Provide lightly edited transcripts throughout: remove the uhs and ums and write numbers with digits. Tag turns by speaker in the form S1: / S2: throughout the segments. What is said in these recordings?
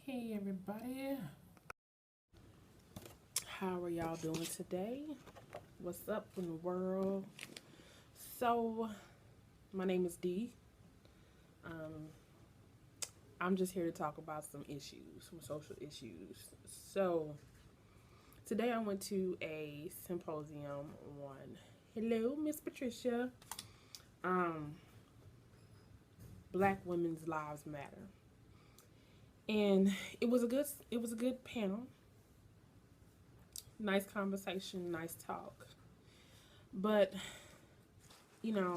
S1: Hey everybody, how are y'all doing today? What's up in the world? So, my name is Dee. Um, I'm just here to talk about some issues, some social issues. So, today I went to a symposium on, hello, Miss Patricia, um, Black Women's Lives Matter. And it was a good panel. Nice conversation, nice talk. But, you know,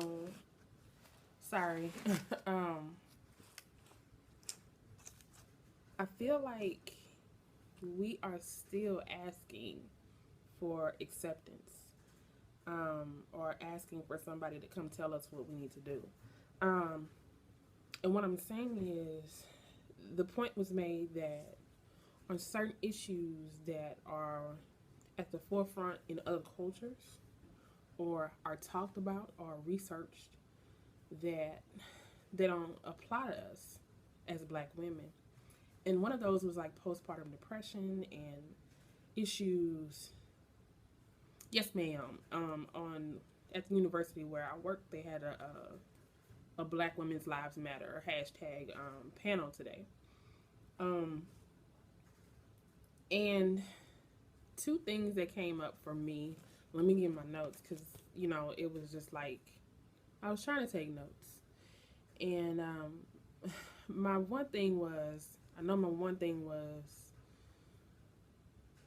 S1: sorry. um, I feel like we are still asking for acceptance, or asking for somebody to come tell us what we need to do. Um, and what I'm saying is, the point was made that on certain issues that are at the forefront in other cultures or are talked about or researched, that they don't apply to us as Black women. And one of those was like postpartum depression and issues. Yes, ma'am. On At the university where I work, they had a Black Women's Lives Matter hashtag panel today. Um, and two things that came up for me. Let me get my notes because it was just like I was trying to take notes. And my one thing was,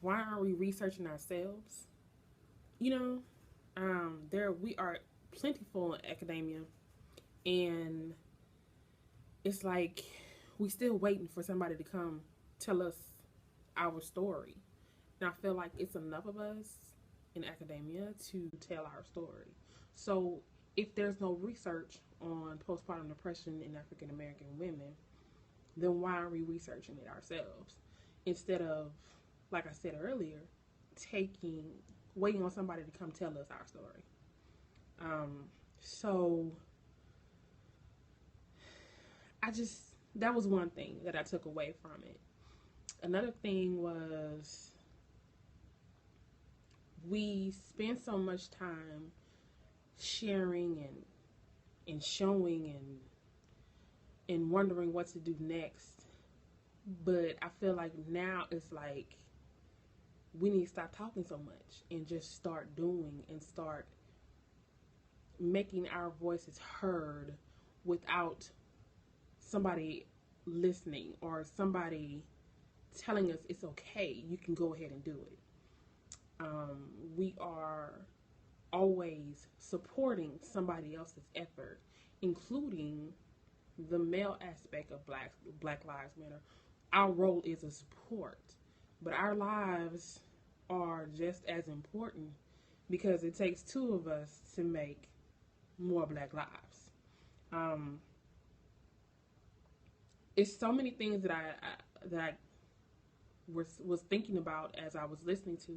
S1: why aren't we researching ourselves? There we are plentiful in academia, and it's like we still waiting for somebody to come tell us our story. And I feel like it's enough of us in academia to tell our story. So if there's no research on postpartum depression in African American women, then why are we researching it ourselves? Instead of, like I said earlier, waiting on somebody to come tell us our story. So that was one thing that I took away from it. Another thing was, we spend so much time sharing and showing and wondering what to do next. But I feel like now it's like we need to stop talking so much and just start doing and start making our voices heard without somebody listening or somebody telling us it's okay, you can go ahead and do it. We are always supporting somebody else's effort, including the male aspect of Black Lives Matter. Our role is a support, but our lives are just as important because it takes two of us to make more Black lives. It's so many things that I was thinking about as I was listening to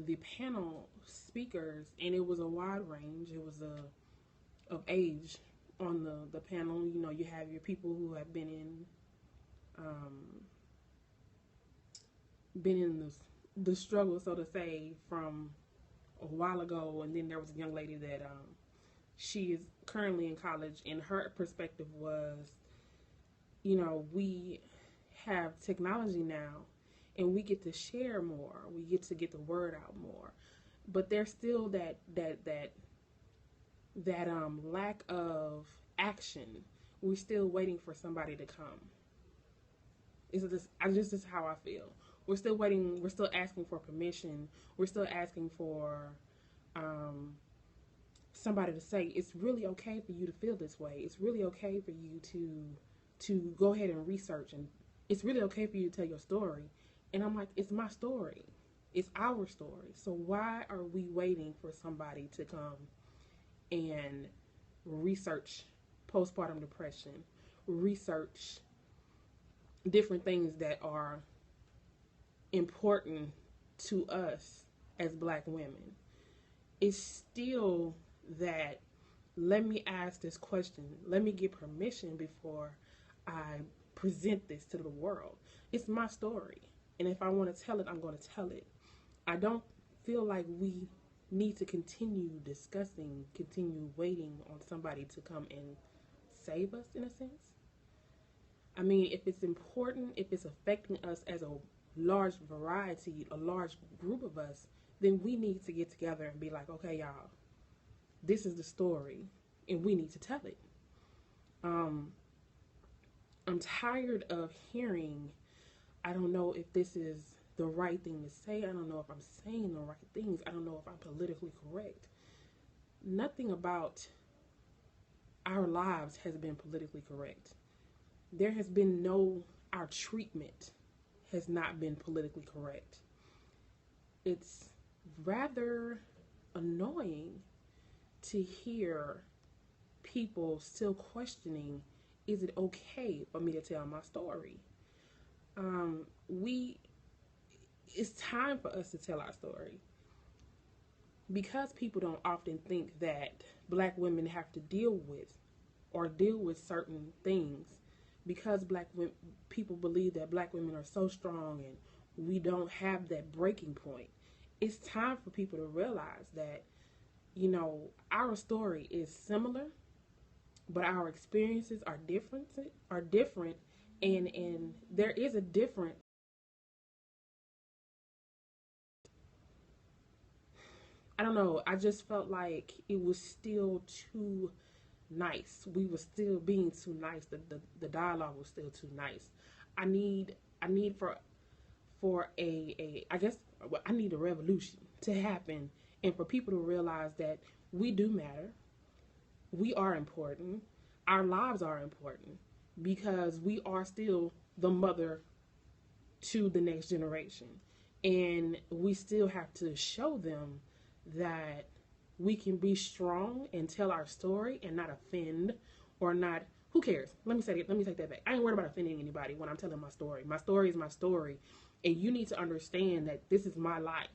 S1: the panel speakers, and it was a wide range. It was of age on the panel. You have your people who have been in the struggle, so to say, from a while ago, and then there was a young lady that she is currently in college, and her perspective was, we have technology now, and we get to share more. We get the word out more, but there's still that lack of action. We're still waiting for somebody to come. This is how I feel. We're still waiting. We're still asking for permission. We're still asking for somebody to say it's really okay for you to feel this way. It's really okay for you to go ahead and research, and it's really okay for you to tell your story. And I'm like, it's my story. It's our story. So why are we waiting for somebody to come and research postpartum depression, research different things that are important to us as Black women? It's still let me ask this question. Let me get permission before I present this to the world. It's my story. And if I want to tell it, I'm going to tell it. I don't feel like we need to continue discussing, continue waiting on somebody to come and save us, in a sense. I mean, if it's important, if it's affecting us as a large variety, a large group of us, then we need to get together and be like, okay, y'all, this is the story, and we need to tell it. I'm tired of hearing, I don't know if this is the right thing to say. I don't know if I'm saying the right things. I don't know if I'm politically correct. Nothing about our lives has been politically correct. There has been our treatment has not been politically correct. It's rather annoying to hear people still questioning, is it okay for me to tell my story? It's time for us to tell our story. Because people don't often think that black women have to deal with certain things, because people believe that black women are so strong and we don't have that breaking point, it's time for people to realize that, our story is similar, but our experiences are different, and there is a difference. I don't know. I just felt like it was still too nice. We were still being too nice. The dialogue was still too nice. I need for I need a revolution to happen, and for people to realize that we do matter. We are important. Our lives are important because we are still the mother to the next generation, and we still have to show them that we can be strong and tell our story and not offend or not. Who cares? Let me take that back. I ain't worried about offending anybody when I'm telling my story. My story is my story, and you need to understand that this is my life,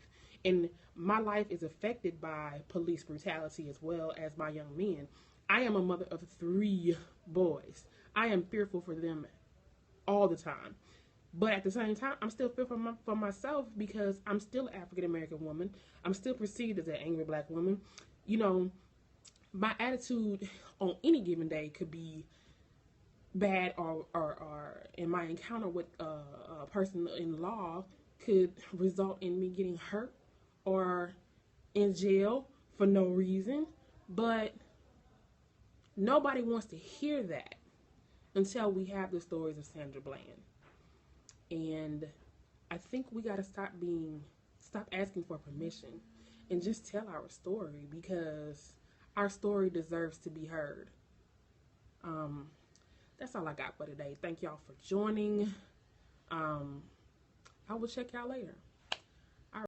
S1: and my life is affected by police brutality as well as my young men. I am a mother of 3 boys. I am fearful for them all the time. But at the same time, I'm still fearful for myself because I'm still an African-American woman. I'm still perceived as an angry black woman. My attitude on any given day could be bad, or in my encounter with a person in law could result in me getting hurt or in jail for no reason. But nobody wants to hear that until we have the stories of Sandra Bland. And I think we got to stop asking for permission and just tell our story, because our story deserves to be heard. That's all I got for today. Thank y'all for joining. I will check y'all later.